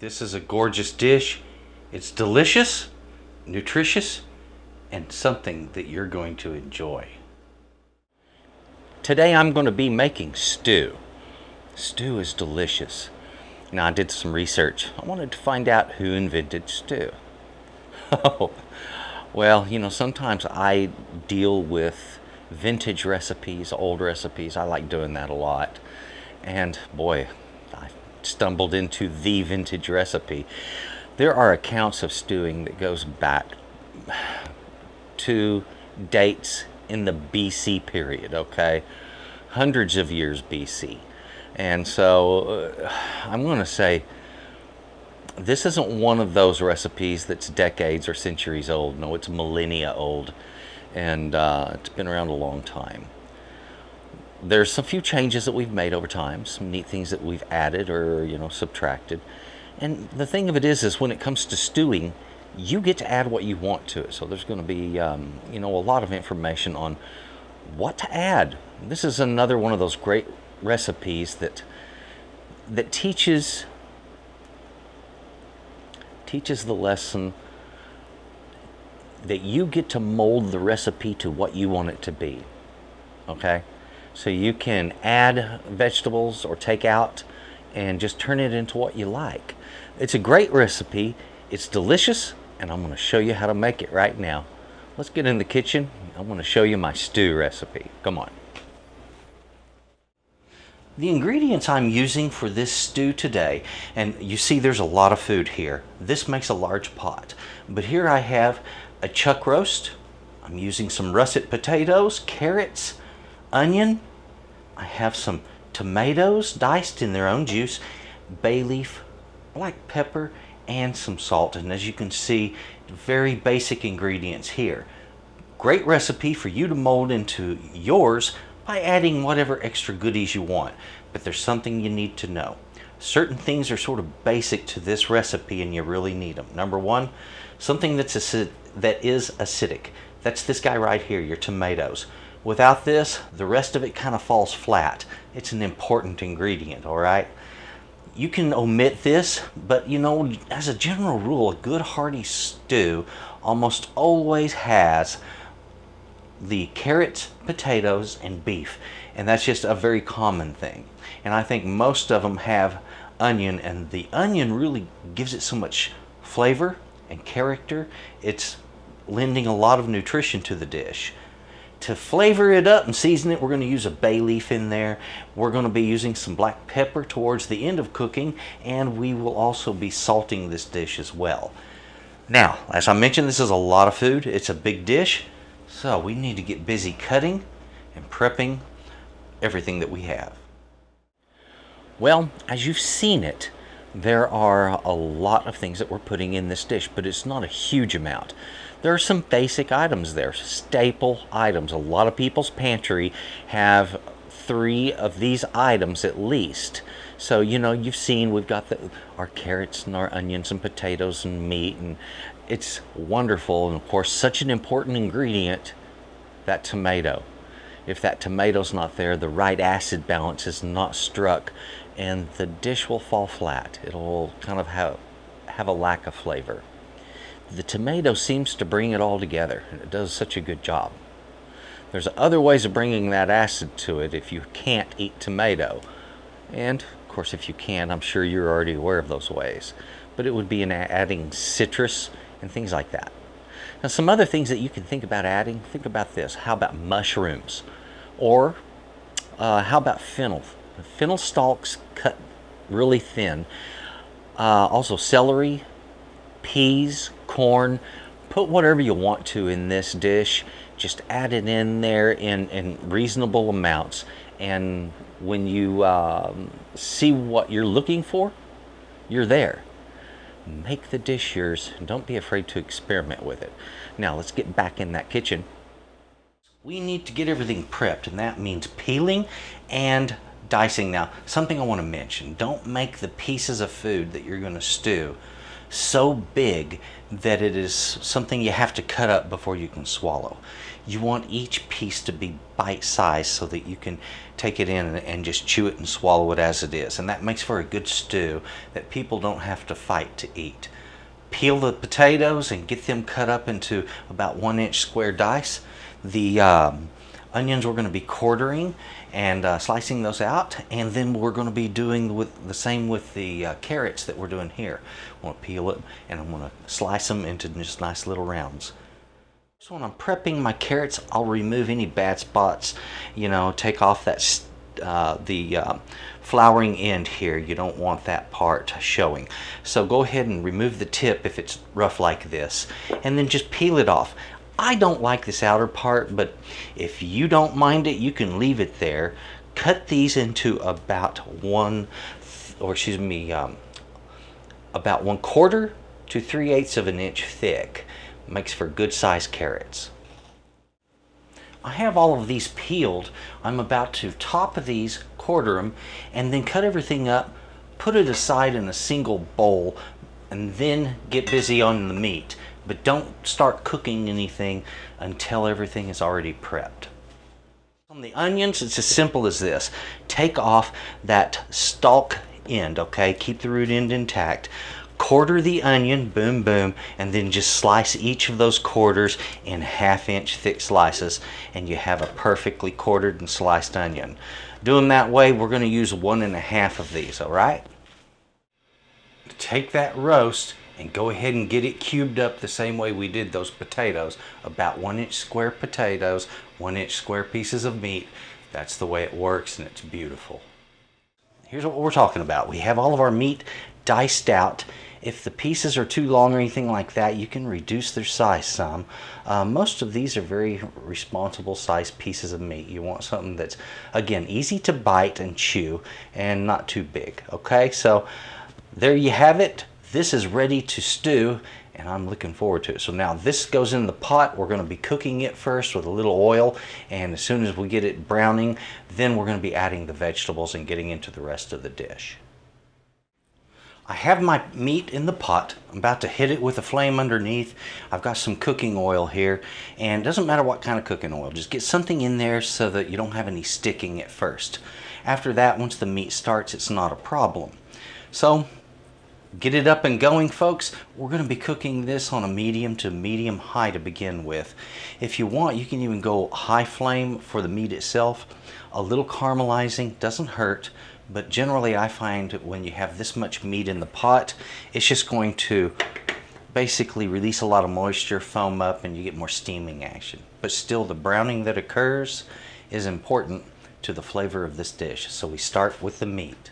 This is a gorgeous dish. It's delicious, nutritious, and something that you're going to enjoy. Today I'm going to be making stew. Stew is delicious. Now I did some research. I wanted to find out who invented stew. Oh, well, you know, sometimes I deal with vintage recipes, old recipes. I like doing that a lot. And boy, I stumbled into the vintage recipe. There are accounts of stewing that goes back to dates in the BC period, okay? Hundreds of years BC. And so I'm going to say this isn't one of those recipes that's decades or centuries old. No, it's millennia old. And it's been around a long time. There's a few changes that we've made over time, some neat things that we've added or, you know, subtracted. And the thing of it is when it comes to stewing, you get to add what you want to it. So there's going to be, you know, a lot of information on what to add. This is another one of those great recipes that teaches the lesson that you get to mold the recipe to what you want it to be. Okay? So you can add vegetables or take out and just turn it into what you like. It's a great recipe. It's delicious, and I'm going to show you how to make it right now. Let's get in the kitchen. I'm going to show you my stew recipe. Come on. The ingredients I'm using for this stew today, and you see there's a lot of food here. This makes a large pot. But here I have a chuck roast. I'm using some russet potatoes, carrots, onion. I have some tomatoes diced in their own juice, bay leaf, black pepper, and some salt. And as you can see, very basic ingredients here. Great recipe for you to mold into yours by adding whatever extra goodies you want. But there's something you need to know. Certain things are sort of basic to this recipe and you really need them. Number one, something that is acidic. That's this guy right here, your tomatoes. Without this, the rest of it kind of falls flat. It's an important ingredient, all right? You can omit this, but you know, as a general rule, a good hearty stew almost always has the carrots, potatoes, and beef. And that's just a very common thing. And I think most of them have onion, and the onion really gives it so much flavor and character. It's lending a lot of nutrition to the dish. To flavor it up and season it, we're going to use a bay leaf in there. We're going to be using some black pepper towards the end of cooking, and we will also be salting this dish as well. Now, as I mentioned, this is a lot of food. It's a big dish, so we need to get busy cutting and prepping everything that we have. Well, as you've seen it, there are a lot of things that we're putting in this dish, but it's not a huge amount. There are some basic items there, staple items. A lot of people's pantry have 3 of these items at least. So, you know, you've seen we've got our carrots and our onions and potatoes and meat, and it's wonderful. And of course, such an important ingredient, that tomato. If that tomato's not there, the right acid balance is not struck, and the dish will fall flat. It'll kind of have a lack of flavor. The tomato seems to bring it all together, and it does such a good job. There's other ways of bringing that acid to it if you can't eat tomato. And, of course, if you can, I'm sure you're already aware of those ways. But it would be in adding citrus and things like that. Now, some other things that you can think about adding, think about this. How about mushrooms? Or how about fennel? Fennel stalks cut really thin. Also celery, peas, corn. Put whatever you want to in this dish. Just add it in there in reasonable amounts. And when you see what you're looking for, you're there. Make the dish yours, and don't be afraid to experiment with it. Now let's get back in that kitchen. We need to get everything prepped, and that means peeling and dicing. Now, something I want to mention, don't make the pieces of food that you're going to stew so big that it is something you have to cut up before you can swallow. You want each piece to be bite-sized so that you can take it in and just chew it and swallow it as it is. And that makes for a good stew that people don't have to fight to eat. Peel the potatoes and get them cut up into about 1-inch square dice. The onions we're going to be quartering and slicing those out, and then we're going to be doing the same with the carrots that we're doing here. I'm going to peel it and I'm going to slice them into just nice little rounds. So when I'm prepping my carrots, I'll remove any bad spots, take off that the flowering end here. You don't want that part showing. So go ahead and remove the tip if it's rough like this, and then just peel it off. I don't like this outer part, but if you don't mind it, you can leave it there. Cut these into about about 1/4 to 3/8 of an inch thick. Makes for good sized carrots. I have all of these peeled. I'm about to top of these, quarter them, and then cut everything up, put it aside in a single bowl, and then get busy on the meat. But don't start cooking anything until everything is already prepped. On the onions, it's as simple as this. Take off that stalk end, okay? Keep the root end intact. Quarter the onion, boom, boom, and then just slice each of those quarters in 1/2-inch thick slices, and you have a perfectly quartered and sliced onion. Doing that way, we're going to use 1.5 of these, all right? Take that roast and go ahead and get it cubed up the same way we did those potatoes. About 1-inch square potatoes, 1-inch square pieces of meat. That's the way it works, and it's beautiful. Here's what we're talking about. We have all of our meat diced out. If the pieces are too long or anything like that, you can reduce their size some. Most of these are very responsible sized pieces of meat. You want something that's, again, easy to bite and chew and not too big. Okay, so there you have it. This is ready to stew, and I'm looking forward to it. So now this goes in the pot. We're going to be cooking it first with a little oil, and as soon as we get it browning, then we're going to be adding the vegetables and getting into the rest of the dish. I have my meat in the pot. I'm about to hit it with a flame underneath. I've got some cooking oil here, and it doesn't matter what kind of cooking oil. Just get something in there so that you don't have any sticking at first. After that, once the meat starts, it's not a problem. So get it up and going, folks. We're going to be cooking this on a medium to medium high to begin with. If you want, you can even go high flame for the meat itself. A little caramelizing doesn't hurt. But generally, I find when you have this much meat in the pot, it's just going to basically release a lot of moisture, foam up, and you get more steaming action. But still, the browning that occurs is important to the flavor of this dish. So we start with the meat.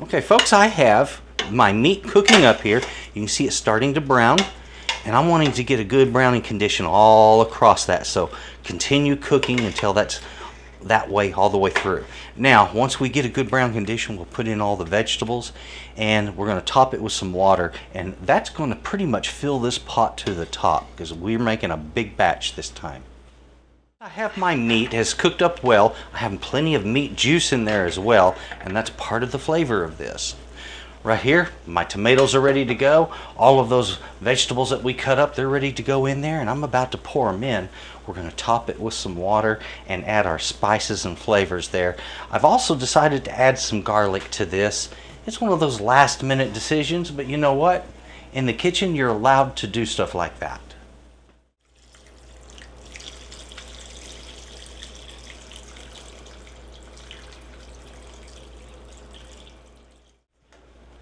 Okay, folks, I have my meat cooking up here. You can see it starting to brown, and I'm wanting to get a good browning condition all across that. So continue cooking until that's that way all the way through. Now, once we get a good brown condition, we'll put in all the vegetables, and we're going to top it with some water, and that's going to pretty much fill this pot to the top because we're making a big batch this time. I have my meat has cooked up well. I have plenty of meat juice in there as well, and that's part of the flavor of this. Right here, my tomatoes are ready to go. All of those vegetables that we cut up, they're ready to go in there, and I'm about to pour them in. We're going to top it with some water and add our spices and flavors there. I've also decided to add some garlic to this. It's one of those last minute decisions, but you know what? In the kitchen, you're allowed to do stuff like that.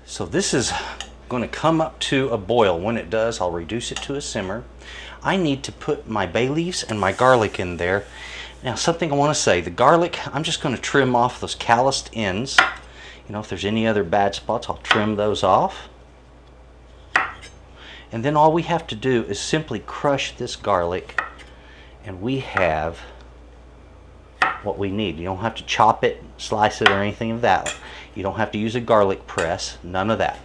So this is going to come up to a boil. When it does, I'll reduce it to a simmer. I need to put my bay leaves and my garlic in there. Now, something I want to say, the garlic, I'm just going to trim off those calloused ends. You know, if there's any other bad spots, I'll trim those off. And then all we have to do is simply crush this garlic, and we have what we need. You don't have to chop it, slice it, or anything of that. You don't have to use a garlic press, none of that.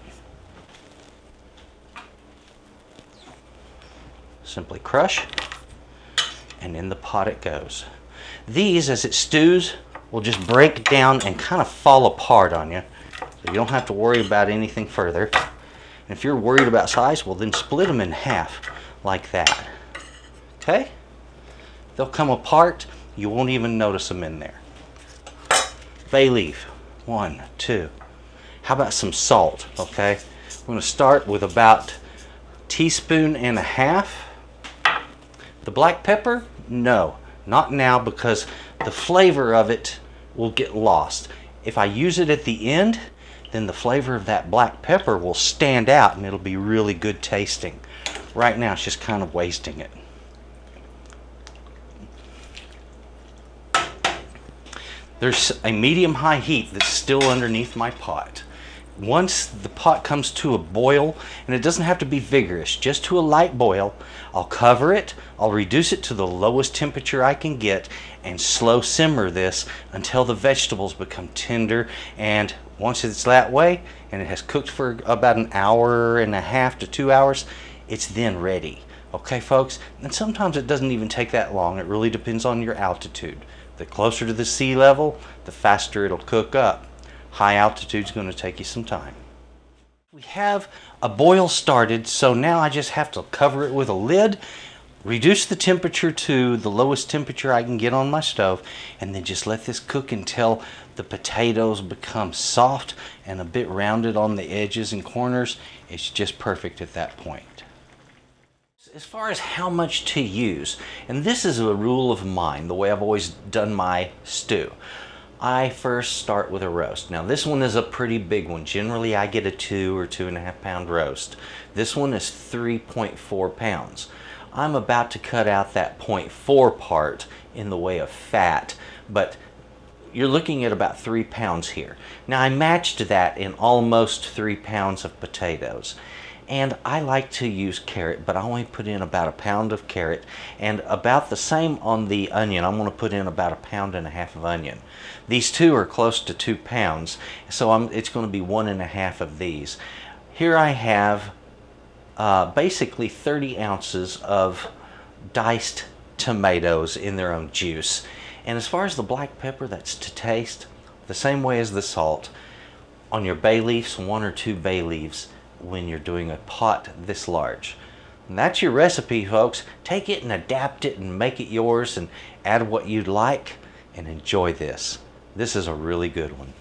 Simply crush, and in the pot it goes. These, as it stews, will just break down and kind of fall apart on you. So you don't have to worry about anything further. And if you're worried about size, well then split them in half like that. Okay? They'll come apart. You won't even notice them in there. Bay leaf, 1, 2. How about some salt? Okay, I'm going to start with about a teaspoon and a half. The black pepper, no, not now, because the flavor of it will get lost. If I use it at the end, then the flavor of that black pepper will stand out and it'll be really good tasting. Right now it's just kind of wasting it. There's a medium-high heat that's still underneath my pot. Once the pot comes to a boil, and it doesn't have to be vigorous, just to a light boil, I'll cover it, I'll reduce it to the lowest temperature I can get, and slow simmer this until the vegetables become tender. And once it's that way, and it has cooked for about an hour and a half to 2 hours, it's then ready. Okay, folks? And sometimes it doesn't even take that long. It really depends on your altitude. The closer to the sea level, the faster it'll cook up. High altitude is going to take you some time. We have a boil started, so now I just have to cover it with a lid, reduce the temperature to the lowest temperature I can get on my stove, and then just let this cook until the potatoes become soft and a bit rounded on the edges and corners. It's just perfect at that point. As far as how much to use, and this is a rule of mine, the way I've always done my stew. I first start with a roast. Now this one is a pretty big one. Generally I get a 2 or 2.5 pound roast. This one is 3.4 pounds. I'm about to cut out that 0.4 part in the way of fat, but you're looking at about 3 pounds here. Now I matched that in almost 3 pounds of potatoes. And I like to use carrot, but I only put in about a pound of carrot, and about the same on the onion. I'm going to put in about 1.5 pounds of onion. These two are close to 2 pounds, so it's going to be 1.5 of these. Here I have basically 30 ounces of diced tomatoes in their own juice. And as far as the black pepper, that's to taste, the same way as the salt. On your bay leaves, 1 or 2 bay leaves when you're doing a pot this large. And that's your recipe, folks. Take it and adapt it and make it yours and add what you'd like and enjoy this. This is a really good one.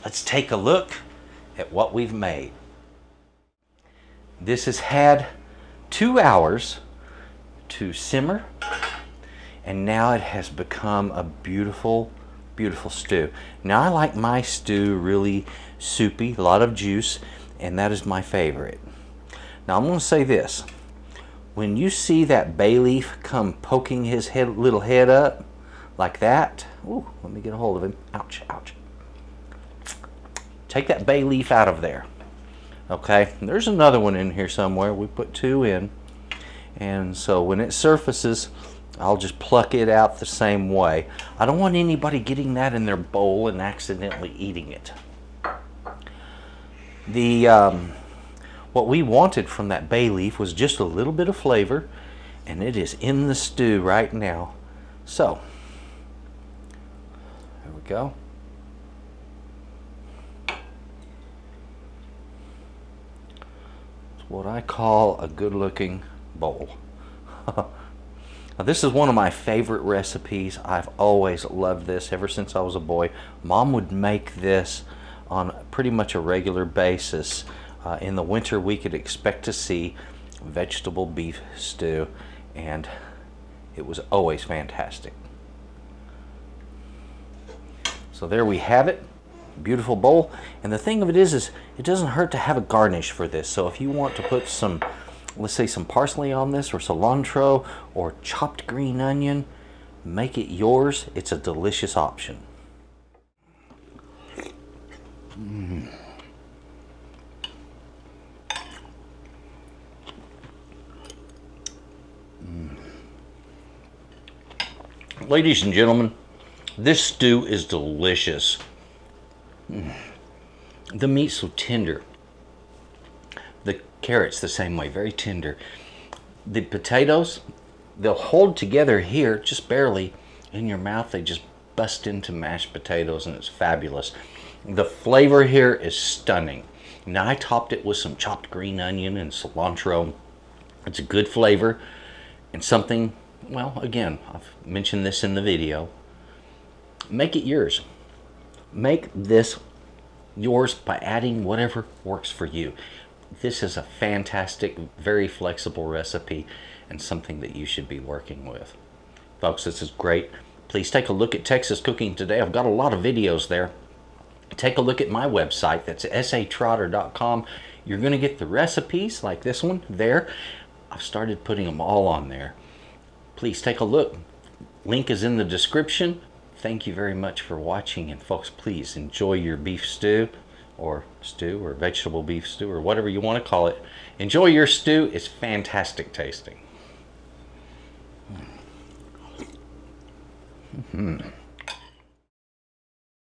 Let's take a look at what we've made. This has had 2 hours to simmer, and now it has become a beautiful, beautiful stew. Now I like my stew really soupy, a lot of juice, and that is my favorite. Now I'm going to say this. When you see that bay leaf come poking his little head up like that, ooh, let me get a hold of him. Ouch, ouch. Take that bay leaf out of there. Okay, there's another one in here somewhere. We put 2 in. And so when it surfaces, I'll just pluck it out the same way. I don't want anybody getting that in their bowl and accidentally eating it. What we wanted from that bay leaf was just a little bit of flavor, and it is in the stew right now. So, there we go. It's what I call a good-looking bowl. Now, this is one of my favorite recipes. I've always loved this ever since I was a boy. Mom would make this on pretty much a regular basis. In the winter we could expect to see vegetable beef stew, and it was always fantastic. So there we have it, beautiful bowl. And the thing of it is it doesn't hurt to have a garnish for this. So if you want to put some, let's say, some parsley on this, or cilantro, or chopped green onion, make it yours. It's a delicious option. Ladies and gentlemen, this stew is delicious. The meat's so tender. The carrots the same way, very tender. The potatoes, they'll hold together here just barely. In your mouth, they just bust into mashed potatoes, and it's fabulous. The flavor here is stunning. Now I topped it with some chopped green onion and cilantro. It's a good flavor and something, well, again, I've mentioned this in the video. Make it yours. Make this yours by adding whatever works for you. This is a fantastic, very flexible recipe and something that you should be working with. Folks, this is great. Please take a look at Texas Cooking Today. I've got a lot of videos there. Take a look at my website. That's S.A.Trotter.com. You're going to get the recipes like this one there. I've started putting them all on there. Please take a look. Link is in the description. Thank you very much for watching. And folks, please enjoy your beef stew or vegetable beef stew or whatever you want to call it. Enjoy your stew. It's fantastic tasting.